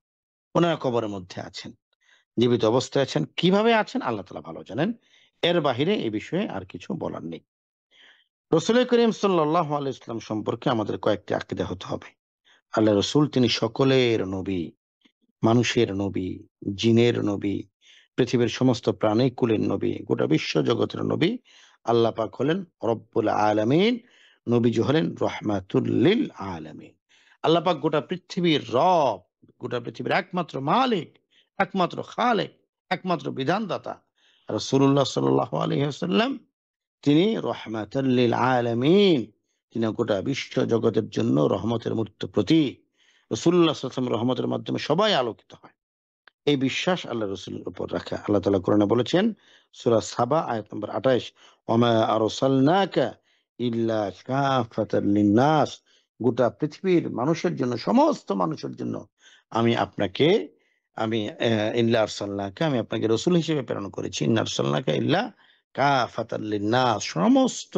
উনারা কবরের মধ্যে আছেন। জীবিত অবস্থায় আছেন। কিভাবে আছেন আল্লাহ তাআলা ভালো জানেন। এর বাহিরে এই বিষয়ে আর কিছু বলার নেই। রাসূল করিম সাল্লাল্লাহু আলাইহি ওয়াসাল্লাম সম্পর্কে আমাদের কয়েকটি আকীদা হতে হবে। আল্লাহ রাসূল তিনি সকলের নবী, মানুষের নবী, জিনের নবী, পৃথিবীর সমস্ত প্রাণীকুলের নবী, গোটা বিশ্ব জগতের নবী। আল্লাহ পাক হলেন রব্বুল আলামিন, নবীজি হলেন রহমাতুল লিল আলামিন। আল্লাহ পাক গোটা পৃথিবীর রব, গোটা পৃথিবীর একমাত্র মালিক, একমাত্র খালেক, একমাত্র বিধানদাতা। রাসূলুল্লাহ সাল্লাল্লাহু আলাইহি ওয়াসাল্লাম তিনি রহমাতুল লিল আলামিন, তিনি গোটা বিশ্ব জগতের জন্য রহমতের মূর্ত প্রতীক। রাসূলুল্লাহ সাল্লাল্লাহু আলাইহি ওয়াসাল্লাম রহমতের মাধ্যমে সবাই আলোকিত হয়। এই বিশ্বাস আল্লাহ রাসূলের উপর রাখা। আল্লাহ তাআলা কোরআনে বলেছেন সূরা সাবা আয়াত নম্বর ২৮, ওয়ামা আরসালনাকা ইল্লা কাফাতাল লিন-নাস। গোটা পৃথিবীর মানুষের জন্য, সমস্ত মানুষের জন্য আমি আপনাকে আমি ইল্লা আরসালনাকা, আমি আপনাকে রাসূল হিসেবে প্রেরণ করেছি। ইন্না আরসালনাকা ইল্লা কাফাতাল লিন-নাস, সমস্ত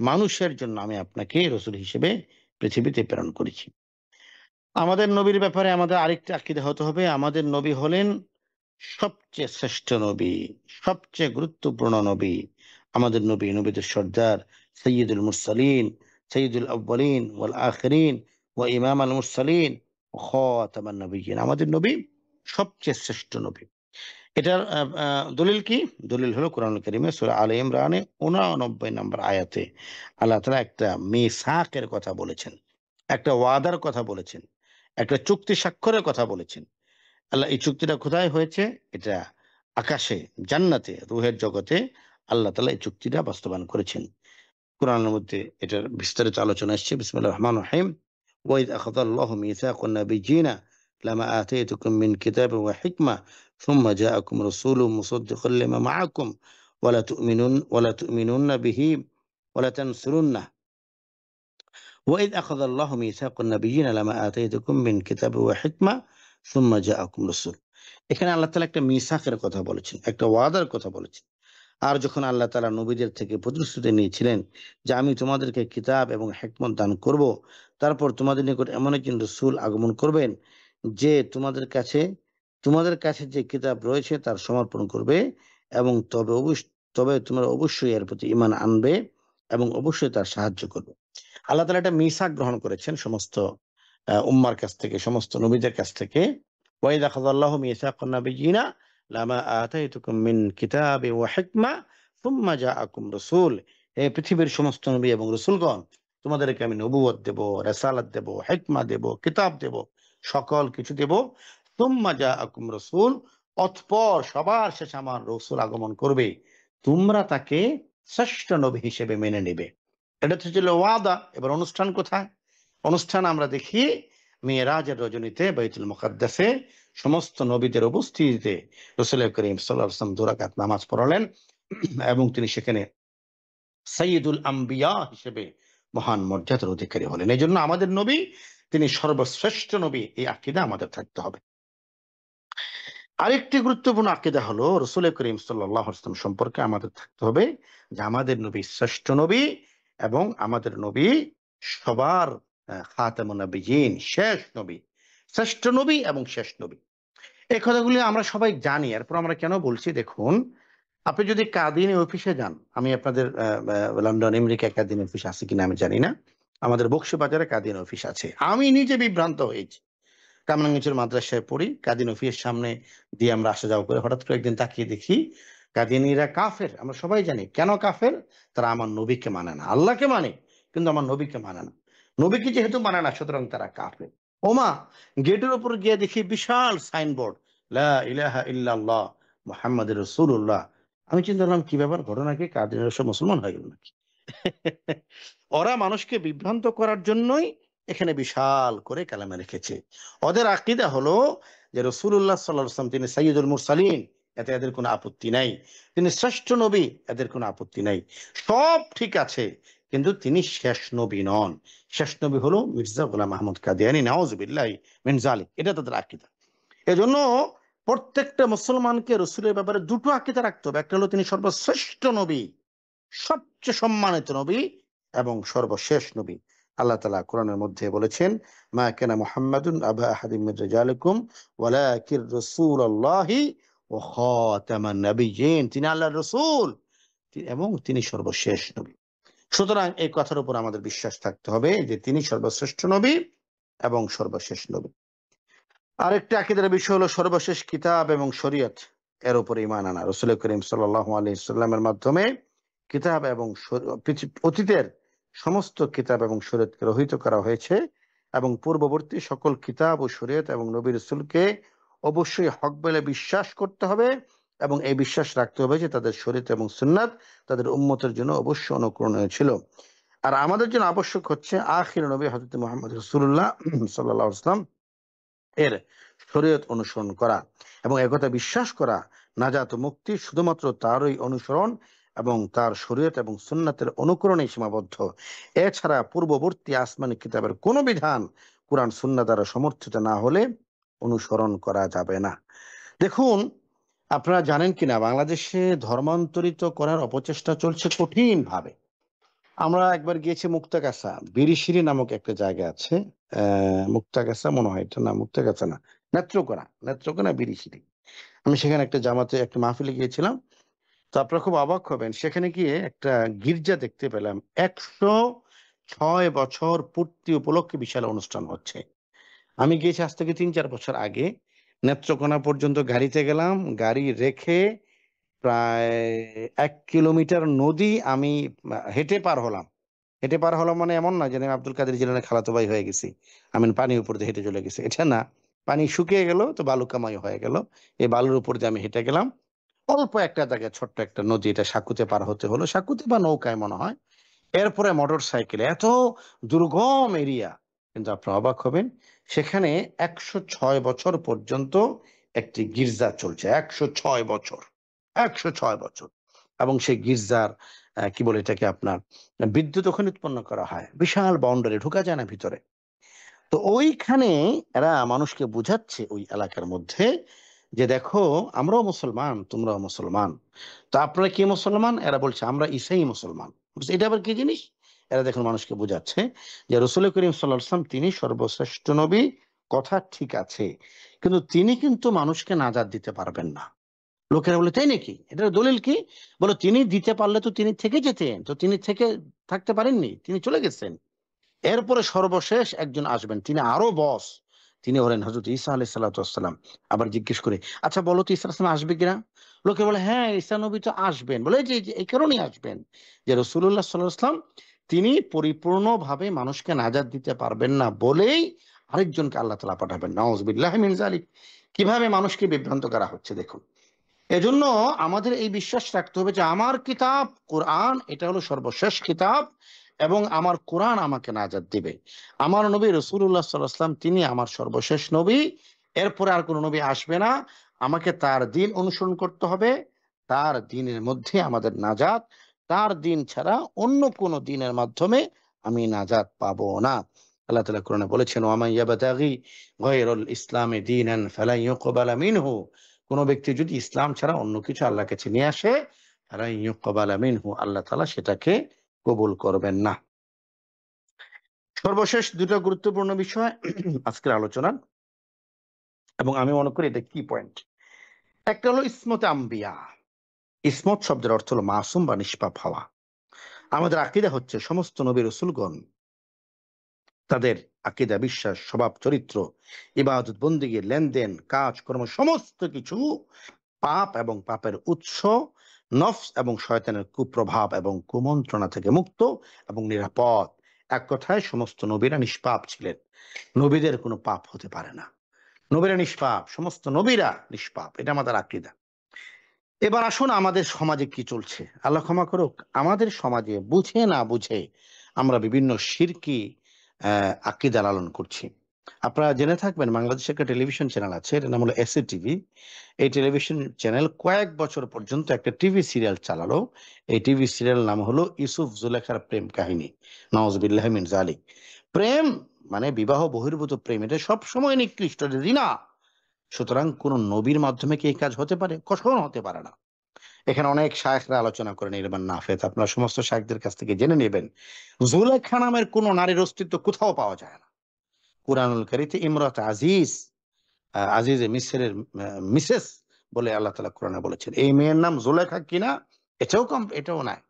মানুষের জন্য আমি আপনাকে রাসূল হিসেবে পৃথিবীতে প্রেরণ করেছি। আমাদের নবীর ব্যাপারে আমাদের আরেকটা আকীদা হতে হবে। আমাদের নবী হলেন সবচেয়ে শ্রেষ্ঠ নবী, সবচেয়ে গুরুত্বপূর্ণ নবী। আমাদের নবী নবীদের সর্দার, সাইয়্যিদুল মুরসালিন, সাইয়্যিদুল আউয়ালিন ওয়াল আখিরিন ওয়া ইমাম আল মুরসালিন খাতামান নবিয়্যিন, আমাদের নবী সবচেয়ে শ্রেষ্ঠ নবী। এটার দলিল কি? দলিল হলো কোরআনুল কারীমে সূরা আলে ইমরানে 89 নম্বর আয়াতে আল্লাহ তাআলা একটা মিসাকের কথা বলেছেন, একটা ওয়াদার কথা বলেছেন, একটা চুক্তি স্বাক্ষরের কথা বলেছেন। আল্লাহ এই চুক্তিটা কোথায় হয়েছে? এটা আকাশে, জান্নাতে, রূহের জগতে আল্লাহ তাআলা এই চুক্তিটা বাস্তবায়ন করেছেন। কোরআনের মধ্যে এটার বিস্তারিত আলোচনা এসছে। বিসমিল্লাহির রহমানির রহিম। ওয়াইদ আখাযাল্লাহু মিসাকান নাবিয়্যিনা লামা আতাইতুকুম মিন কিতাবিন ওয়া হিকমা সুম্মা জাআকুম রাসূলুম মুসাদ্দিকুন লিমা মাআকুম ওয়ালা তু'মিনুন্না বিহি ওয়ালা তানসুরুন্নাহ। ওয়াইদ আখাযাল্লাহু মিসাকান নাবিয়্যিনা লামা আতাইতুকুম মিন কিতাবিন ওয়া হিকমা সুম্মা জাআকুম রাসূল। এখানে আল্লাহ তাআলা একটা মিসাকের কথা বলেছেন, একটা ওয়াদার কথা বলেছেন। আর যখন আল্লাহ তাআলা নবীদের থেকে প্রতিশ্রুতি নিয়েছিলেন যে আমি তোমাদেরকে কিতাব এবং হিকমত দান করব, তারপর তোমাদের নিকট এমন একজন রাসূল আগমন করবেন যে তোমাদের কাছে যে কিতাব রয়েছে তার সমর্পণ করবে এবং তবে তোমরা অবশ্যই এর প্রতি ঈমান আনবে এবং অবশ্যই তার সাহায্য করবে। আল্লাহ তাআলা একটা মিসাক গ্রহণ করেছেন সমস্ত উম্মার কাছ থেকে, সমস্ত নবীদের কাছ থেকে। ওয়াইদা আখাযাল্লাহু মিসাকান নাবিয়্যিনা লামা আতাইতুকুম মিন কিতাবি ওয়া হিকমা সুম্মা জাআকুম রাসূল। হে পৃথিবীর সমস্ত নবী এবং রাসূলগণ, তোমাদেরকে আমি নবুয়ত দেব, রিসালাত দেব, হিকমা দেব, কিতাব দেব, সকল কিছু দেব। সুম্মা জাআকুম রাসূল, অতঃপর সবার শেষে আমার রাসূল আগমন করবে, তোমরা তাকে শ্রেষ্ঠ নবী হিসেবে মেনে নেবে। এটা তো ছিল ওয়াদা। এবার অনুষ্ঠান কোথায়? অনুষ্ঠান আমরা দেখি মেরাজের রজনীতে বাইতুল মুকাদ্দাসে সমস্ত নবীদের উপস্থিতিতে রাসূল করিম সাল্লাল্লাহু আলাইহি ওয়াসাল্লাম 2 রাকাত নামাজ পড়ালেন এবং তিনি সেখানে সাইয়্যিদুল আম্বিয়া হিসেবে মহান মর্যাদার অধিকারী হলেন। এজন্য আমাদের নবী তিনি সর্বশ্রেষ্ঠ নবী, এই আকীদা আমাদের থাকতে হবে। আরেকটি গুরুত্বপূর্ণ আকীদা হলো রাসূল করিম সাল্লাল্লাহু আলাইহি ওয়াসাল্লাম সম্পর্কে আমাদের থাকতে হবে যে আমাদের নবী শ্রেষ্ঠ নবী এবং আমাদের নবী সবার খাতামুন নবিয়্যিন, শেষ নবী, শ্রেষ্ঠ নবী এবং শেষ নবী। এই কথাগুলি আমরা সবাই জানি। এরপর আমরা কেন বলছি দেখুন, আপনি যদি কাদিনী অফিসে যান, আমি আপনাদের লন্ডন, আমেরিকা কাদিনী অফিস আছে কিনা আমি জানি না। আমাদের বকশীবাজারে কাদিনী অফিস আছে। আমি নিজে বিভ্রান্ত হয়েছি। কামরাঙ্গীরচর মাদ্রাসায় পড়ি, কাদিনী অফিসের সামনে দিয়ে আমরা আসা যাওয়া করে হঠাৎ করে একদিন তাকিয়ে দেখি কাদিনীরা কাফের। আমরা সবাই জানি কেন কাফের? তারা আমার নবীকে মানে না, আল্লাহকে মানে কিন্তু আমার নবীকে মানে না। নবীকে যেহেতু মানে না সুতরাং তারা কাফের। ওমা, গেটের উপর গিয়ে দেখি বিশাল সাইনবোর্ড, লা ইলাহা ইল্লাল্লাহ মুহাম্মাদুর রাসূলুল্লাহ। আমি চিন্তা করলাম কি ব্যাপার, ঘটনা কি, কাদিনীরা সব মুসলমান হয়ে গেল নাকি? ওরা মানুষকে বিভ্রান্ত করার জন্যই এখানে বিশাল করে কালেমা রেখেছে। ওদের আকীদা হলো যে রাসূলুল্লাহ সাল্লাল্লাহু আলাইহি ওয়াসাল্লাম তিনি সাইয়্যিদুল মুরসালিন, এতে এদের কোনো আপত্তি নাই। তিনি শ্রেষ্ঠ নবী, এদের কোনো আপত্তি নাই। সব ঠিক আছে, কিন্তু তিনি শেষ নবী নন। শেষ নবী হলো মির্জা গোলাম আহমদ কাদিয়ানী, নাউযুবিল্লাহি মিন যালিক। এটা তাদের আকীদা। এজন্য প্রত্যেকটা মুসলমানকে রাসূলের ব্যাপারে দুটো আকীদা রাখতে হবে। একটা হলো তিনি সর্বশ্রেষ্ঠ নবী, সবচেয়ে সম্মানিত নবী এবং সর্বশেষ নবী। আল্লাহ তাআলা কোরআনের মধ্যে বলেছেন, মা কানা মুহাম্মাদুন আবা আহাদিম মির রিজালিকুম ওয়ালাকির রাসূলুল্লাহি ওয়া খাতামান নাবিয়্যিন। তিনি আল্লাহর রাসূল এবং তিনি সর্বশেষ নবী। সুতরাং এই কথার উপর আমাদের বিশ্বাস থাকতে হবে যে তিনি সর্বশ্রেষ্ঠ নবী এবং সর্বশেষ নবী। আরেকটা আকীদার বিষয় হলো সর্বশেষ কিতাব এবং শরীয়ত, এর উপর ঈমান আনা। রাসূল করিম সাল্লাল্লাহু আলাইহি ওয়াসাল্লামের মাধ্যমে কিতাব এবং অতীতের সমস্ত কিতাব এবং শরীয়তকে রহিত করা হয়েছে এবং পূর্ববর্তী সকল কিতাব ও শরীয়ত এবং নবী রাসূলকে অবশ্যই হক বলে বিশ্বাস করতে হবে এবং এই বিশ্বাস রাখতে হবে যে তাদের শরীয়ত এবং সুন্নাত তাদের উম্মতের জন্য অবশ্যই অনুকরণীয় ছিল। আর আমাদের জন্য আবশ্যক হচ্ছে আখির নবী হযরত মুহাম্মদ রাসূলুল্লাহ সাল্লাল্লাহু আলাইহি ওয়াসাল্লাম এর শরীয়ত অনুসরণ করা এবং একথা বিশ্বাস করা নাজাত ও মুক্তি শুধুমাত্র তারই অনুসরণ এবং তার শরীয়ত এবং সুন্নাতের অনুকরণেই সীমাবদ্ধ। এছাড়া পূর্ববর্তী আসমানি কিতাবের কোনো বিধান কুরআন সুন্নাহ দ্বারা সমর্থিত না হলে অনুসরণ করা যাবে না। দেখুন, আপনারা জানেন কিনা বাংলাদেশে ধর্মান্তরিত করার অপচেষ্টা চলছে কঠিন ভাবে। আমরা একবার গিয়েছি মুক্তাগাছা, বিরিশিরি নামক একটা জায়গা আছে। মুক্তাগাছা মনে হয় এটা, না মুক্তাগাছা না, নেত্রকোনা বিরিশিরি। আমি সেখানে একটা জামাতে একটা মাহফিলে গিয়েছিলাম। তো আপনারা খুব অবাক হবেন, সেখানে গিয়ে একটা গির্জা দেখতে পেলাম 106 বছর পূর্তি উপলক্ষে বিশাল অনুষ্ঠান হচ্ছে। আমি গিয়েছি আজ থেকে ৩-৪ বছর আগে। নেত্রকোনা পর্যন্ত গাড়িতে গেলাম। গাড়ি রেখে প্রায় ১ কিলোমিটার নদী আমি হেঁটে পার হলাম। হেঁটে পার হলাম মানে এমন না যে আমি আব্দুল কাদের জিলানের খালাতো ভাই হয়ে গেছি। আমি পানির উপর দিয়ে হেঁটে চলে গেছি। এটা না। পানি শুকিয়ে গেল তো বালুকাময় হয়ে গেল। এই বালুর উপর দিয়ে আমি হেঁটে গেলাম। অল্প একটা জায়গায় ছোট্ট একটা নদী, এটা সাঁকুতে পার হতে হলো। সাঁকুতে বা নৌকায় মনে হয়। এরপরে মোটরসাইকেলে এত দুর্গম এরিয়া, কিন্তু আপনারা অবাক হবেন, সেখানে ১০৬ বছর পর্যন্ত একটি গির্জা চলছে। ১০৬ বছর। ১০৬ বছর। এবং সেই গির্জার কি বলে এটাকে আপনার বিদ্যুৎ ওখানে উৎপন্ন করা হয়। বিশাল বাউন্ডারি, ঢোকা যায় না ভিতরে। তো ওইখানে এরা মানুষকে বুঝাচ্ছে ওই এলাকার মধ্যে যে, দেখো আমরাও মুসলমান, তোমরাও মুসলমান। তো আপনারা কি মুসলমান? এরা বলছে আমরা ঈসাই মুসলমান। বলছে, এটা আবার কি জিনিস? এরা দেখুন মানুষকে বুঝাচ্ছে যে রসুল করিম সাল্লাল্লাহু আলাইহি ওয়াসাল্লাম তিনি সর্বশ্রেষ্ঠ নবী, কথা ঠিক আছে। কিন্তু তিনি কিন্তু মানুষকে নাজাত দিতে পারবেন না। লোকেরা বলে, তাই নাকি? এটার দলিল কি? বলে, তিনি দিতে পারলে তো তিনি থেকে যেতেন। তো তিনি থেকে থাকতে পারেননি। তিনি চলে গেছেন। এরপরে সর্বশেষ একজন আসবেন, তিনি আরো বস। তিনি হলেন হযরত ঈসা আলাইহিস সালাতু ওয়াস সালাম। আবার জিজ্ঞেস করে, আচ্ছা বলো তো ঈসা আলাইহিস সালাম আসবে কিনা? লোকে বলে, হ্যাঁ ঈসা নবী তো আসবেন। বলে, যে এই কারণেই আসবেন যে রাসূলুল্লাহ সাল্লাল্লাহু আলাইহি ওয়াসাল্লাম তিনি পরিপূর্ণভাবে মানুষকে নাজাত দিতে পারবেন না বলেই আরেকজনকে আল্লাহ তাআলা পাঠাবেন। নাউযুবিল্লাহি মিন যালিক। কিভাবে মানুষকে বিভ্রান্ত করা হচ্ছে দেখুন। এজন্য আমাদের এই বিশ্বাস রাখতে হবে যে আমার কিতাব কোরআন, এটা হলো সর্বশেষ কিতাব এবং আমার কোরআন আমাকে নাজাত দিবে। আমার নবী রাসূলুল্লাহ সাল্লাল্লাহু আলাইহি ওয়াসাল্লাম তিনি আমার সর্বশেষ নবী। এরপরে আর কোন নবী আসবে না। আমাকে তার দ্বীন অনুসরণ করতে হবে। তার দ্বীনের মধ্যে আমাদের নাজাত। তার দ্বীন ছাড়া অন্য কোন দ্বীনের মাধ্যমে আমি নাজাত পাবো না। আল্লাহ তাআলা কোরআনে বলেছেন, ওয়া মান ইয়াবতাগি গায়রাল ইসলামি দীনান ফালান ইউকবালা মিনহু। কোন ব্যক্তি যদি ইসলাম ছাড়া অন্য কিছু আল্লাহর কাছে নিয়ে আসে, ফালান ইউকবালা মিনহু, আল্লাহ তাআলা সেটাকে কবুল করবেন না। সর্বশেষ দুটো গুরুত্বপূর্ণ বিষয় আজকের আলোচনা, এবং আমি মনে করি এটা কি পয়েন্ট। একটা হলো ইসমতে আম্বিয়া। ইসমত শব্দের অর্থ হলো মাসুম বা নিষ্পাপ হওয়া। আমাদের আকীদা হচ্ছে সমস্ত নবী রাসূলগণ, তাদের আকীদা, বিশ্বাস, স্বভাব, চরিত্র, ইবাদত, বন্দেগী, লেনদেন, কাজ, কর্ম সমস্ত কিছু পাপ এবং পাপের উৎস, নফস এবং শয়তানের কুপ্রভাব এবং কুমন্ত্রণা থেকে মুক্ত এবং নিরাপদ। এক কথায় সমস্ত নবীরা নিষ্পাপ ছিলেন। নবীদের কোনো পাপ হতে পারে না। নবীরা নিষ্পাপ, সমস্ত নবীরা নিষ্পাপ। এটা আমাদের আকীদা। এবার আসুন আমাদের সমাজে কি চলছে। আল্লাহ ক্ষমা করুক, আমাদের সমাজে বুঝে না বুঝে আমরা বিভিন্ন শিরকি আকীদা লালন করছি। আপনারা জেনে থাকবেন বাংলাদেশে একটা টেলিভিশন চ্যানেল আছে, এটার নাম হলো এসএ টিভি। এই টেলিভিশন চ্যানেল কয়েক বছর পর্যন্ত একটা টিভি সিরিয়াল চালালো। এই টিভি সিরিয়াল নাম হলো ইউসুফ জুলেখার প্রেম কাহিনী। নাউযুবিল্লাহি মিন যালিক। প্রেম মানে বিবাহ বহির্ভূত প্রেম, এটা সবসময় নিকৃষ্ট, এটা জিনা। সুতরাং কোন নবীর মাধ্যমে কি এই কাজ হতে পারে? কখনো হতে পারে না। এখানে অনেক শায়েখরা আলোচনা করেন ইলমান নাফেত, আপনারা সমস্ত শায়েখদের কাছ থেকে জেনে নেবেন। জুলেখা নামের কোন নারীর অস্তিত্ব কোথাও পাওয়া যায় না। কুরআনুল কারীতে ইমরাত আজিজ, আজিজে মিসরের মিসেস বলে আল্লাহ তাআলা কোরআনে বলেছেন। এই মেয়ের নাম জুলেখা কিনা এটাও নাই।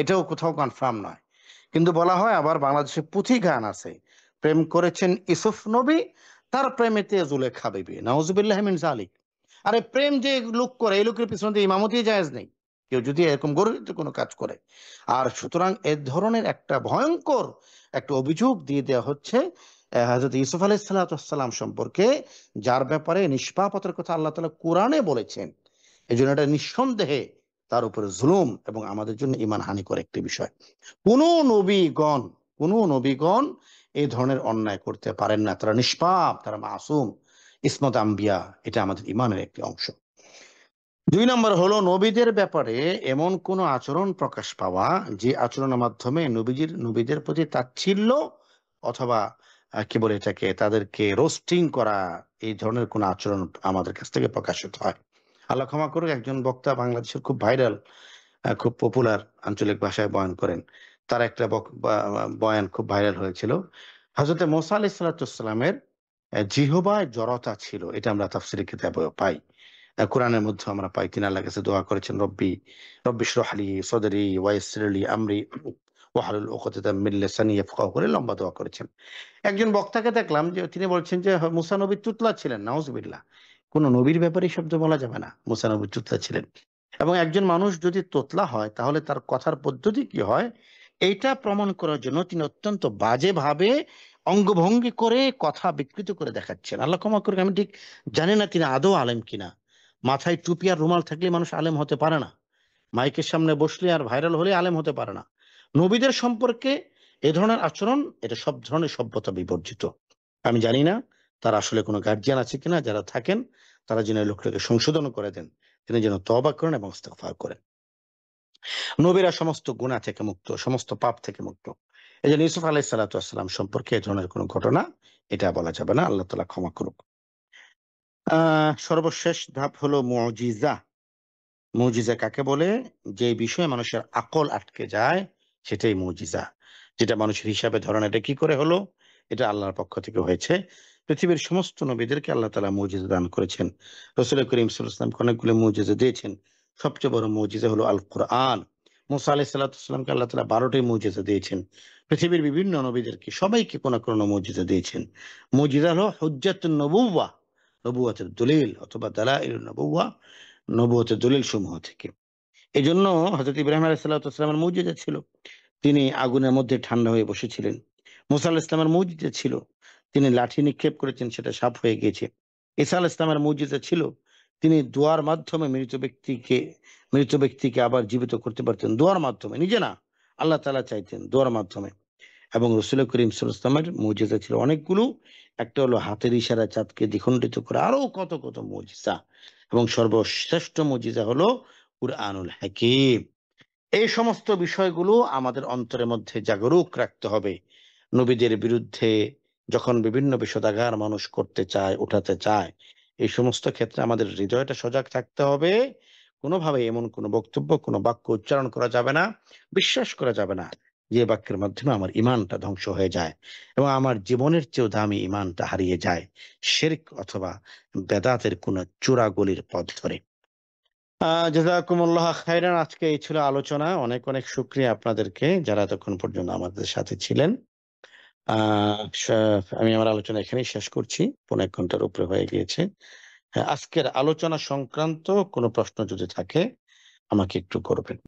এটাও কোথাও কনফার্ম নয়। কিন্তু বলা হয় আবার বাংলাদেশে পুঁথি গান আছে, প্রেম করেছেন ইউসুফ নবী, তার প্রেমেতে জুলেখা বিবি। নাউযুবিল্লাহি মিন যালিক। আরে প্রেম যে লোক করে, এই লোকের পিছনে দিয়ে ইমামতি জায়েজ নেই, কেউ যদি এরকম গর্হিত কোনো কাজ করে। আর সুতরাং এ ধরনের একটা ভয়ঙ্কর একটা অভিযোগ দিয়ে দেওয়া হচ্ছে হযরত ইউসুফ আলাইহিস সালাতু ওয়াস সালাম সম্পর্কে, যার ব্যাপারে নিষ্পাপতার কথা আল্লাহ তাআলা কোরআনে বলেছেন। এজন্য এটা নিঃসন্দেহে তার উপরে জুলুম এবং আমাদের জন্য ঈমান হানিকর একটি বিষয়। কোন নবীগণ, কোন নবীগণ এই ধরনের অন্যায় করতে পারেন না। তারা নিষ্পাপ, তারা মাসুম। ইসমত আম্বিয়া, এটা আমাদের ঈমানের একটি অংশ। ২ নম্বর হলো নবীদের ব্যাপারে এমন কোন আচরণ প্রকাশ পাওয়া যে আচরণের মাধ্যমে নবীদের প্রতি তাচ্ছিল্য অথবা কি বলে এটাকে, তাদেরকে রোস্টিং করা, এই ধরনের কোন আচরণ আমাদের কাছ থেকে প্রকাশিত হয়। আল্লাহ ক্ষমা করুক, একজন বক্তা বাংলাদেশের খুব ভাইরাল, খুব পপুলার, আঞ্চলিক ভাষায় বয়ান করেন। তার একটা বয়ান খুব ভাইরাল হয়েছিল। হযরত মূসা আলাইহিস সালাতু ওয়াস সালামের জিহ্বায় জড়তা ছিল। এটা আমরা তাফসীরে কিতাবেও পাই। কোরআনের মধ্যে আমরা পাই। তিনি আল্লাহর কাছে দোয়া করেছেন, রব্বি ইশরাহ লি সাদরি ওয়া ইয়াসসির লি আমরি ওয়াহলুল উকদাতাম মিন লিসানি ইয়াফকাহু করে লম্বা দোয়া করেছেন। একজন বক্তাকে দেখলাম যে তিনি বলছেন যে মুসা নবী তুতলা ছিলেন, নাউজুবিল্লাহ। কোন নবীর ব্যাপারে এই শব্দ বলা যাবে না, মুসা নবী তুতলা ছিলেন। এবং একজন মানুষ যদি তোতলা হয় তাহলে তার কথার পদ্ধতি কি হয় এইটা প্রমাণ করার জন্য তিনি অত্যন্ত বাজেভাবে অঙ্গভঙ্গি করে কথা বিকৃত করে দেখাচ্ছেন। আল্লাহ ক্ষমা করুক, আমি ঠিক জানি না তিনি আদৌ আলেম কিনা। মাথায় টুপি আর রুমাল থাকলে মানুষ আলেম হতে পারে না, মাইকের সামনে বসলে আর ভাইরাল হলে আলেম হতে পারে না। নবীদের সম্পর্কে এ ধরনের আচরণ এটা সব ধরনের সভ্যতা বিবর্জিত। আমি জানি না তার আসলে কোনো গার্জিয়ান আছে কিনা, যারা থাকেন তারা যেন এই লোকটাকে সংশোধন করে দেন, তিনি যেন তওবা করেন এবং ইস্তিগফার করেন। নবীরা সমস্ত গুনাহ থেকে মুক্ত, সমস্ত পাপ থেকে মুক্ত। এই যে ইউসুফ আলাইহিস সালাতু ওয়াস সালাম সম্পর্কে এই ধরনের কোনো ঘটনা এটা বলা যাবে না, আল্লাহ তাআলা ক্ষমা করুক। সর্বশেষ ধাপ হলো মুজিজা। মুজিজা কাকে বলে? যে বিষয়ে মানুষের আকল আটকে যায় সেটাই মুজিজা। যেটা মানুষের হিসাবে ধরে না এটা কি করে হলো? এটা আল্লাহর পক্ষ থেকে হয়েছে। পৃথিবীর সমস্ত নবীদেরকে আল্লাহ তাআলা মুজিজা দান করেছেন। রাসূল করিম সাল্লাল্লাহু আলাইহি ওয়াসাল্লামকে অনেকগুলো মুজিজা দিয়েছেন। সবচেয়ে বড় মুজিজা হলো আল কোরআন। মুসা আলাইহিস সালাতু ওয়াস সালামকে আল্লাহ তাআলা ১২ টি মুজিজা দিয়েছেন। পৃথিবীর বিভিন্ন নবীদেরকে সবাইকে কোন না কোন মুজিজা দিয়েছেন। মুজিজা হলো হুজ্জাতুন নবুওয়াহ, নবুওয়াতের দলিল অথবা দালাইলুন নবুওয়াহ, নবুওয়াতের দলিল সমূহ থেকে। এজন্য হযরত ইব্রাহিম আলাইহিস সালাতু ওয়াস সালামের মুজিজা ছিল। তিনি আগুনের মধ্যে ঠান্ডা হয়ে বসেছিলেন। মুসা আলাইহিস সালামের মুজিজা ছিল। তিনি লাঠি নিক্ষেপ করেছেন, সেটা সাপ হয়ে গিয়েছে। ঈসা আলাইহিস সালামের মুজিজা ছিল। তিনি দোয়ার মাধ্যমে মৃত ব্যক্তিকে আবার জীবিত করতে পারতেন। দোয়ার মাধ্যমে, নিজে না। আল্লাহ তাআলা চাইতেন দোয়ার মাধ্যমে। এবং রাসূল করিম সাল্লাল্লাহু আলাইহি ওয়াসাল্লামের মুজিজা ছিল অনেকগুলো। একটা হলো হাতের ইশারায় চাঁদকে দ্বিখণ্ডিত করে, আরো কত, কত মুজিজা। এবং সর্বশ্রেষ্ঠ মুজিজা হলো কুরআনুল হাকীম। এই সমস্ত বিষয়গুলো আমাদের অন্তরের মধ্যে জাগরুক রাখতে হবে। নবীদের বিরুদ্ধে যখন বিভিন্ন বিষোদাগার মানুষ করতে চায়, উঠাতে চায়, এই সমস্ত ক্ষেত্রে আমাদের হৃদয়টা সজাগ থাকতে হবে। কোনোভাবে এমন কোনো বক্তব্য, কোনো বাক্য উচ্চারণ করা যাবে না, বিশ্বাস করা যাবে না যে বাক্যের মাধ্যমে আমার ঈমানটা ধ্বংস হয়ে যায় এবং আমার জীবনের চেয়েও দামি ঈমানটা হারিয়ে যায় শিরক অথবা বেদাতের কোনো চূড়াগলির পথ ধরে। জাযাকুমুল্লাহ খাইরান। আজকে এই ছিল আলোচনা। অনেক, অনেক শুকরিয়া আপনাদেরকে যারা এতক্ষণ পর্যন্ত আমাদের সাথে ছিলেন। আ স আমি আমার আলোচনা এখানেই শেষ করছি। পৌনে ১ ঘন্টার উপরে হয়ে গিয়েছে। হ্যাঁ, আজকের আলোচনা সংক্রান্ত কোনো প্রশ্ন যদি থাকে আমাকে একটু করবেন।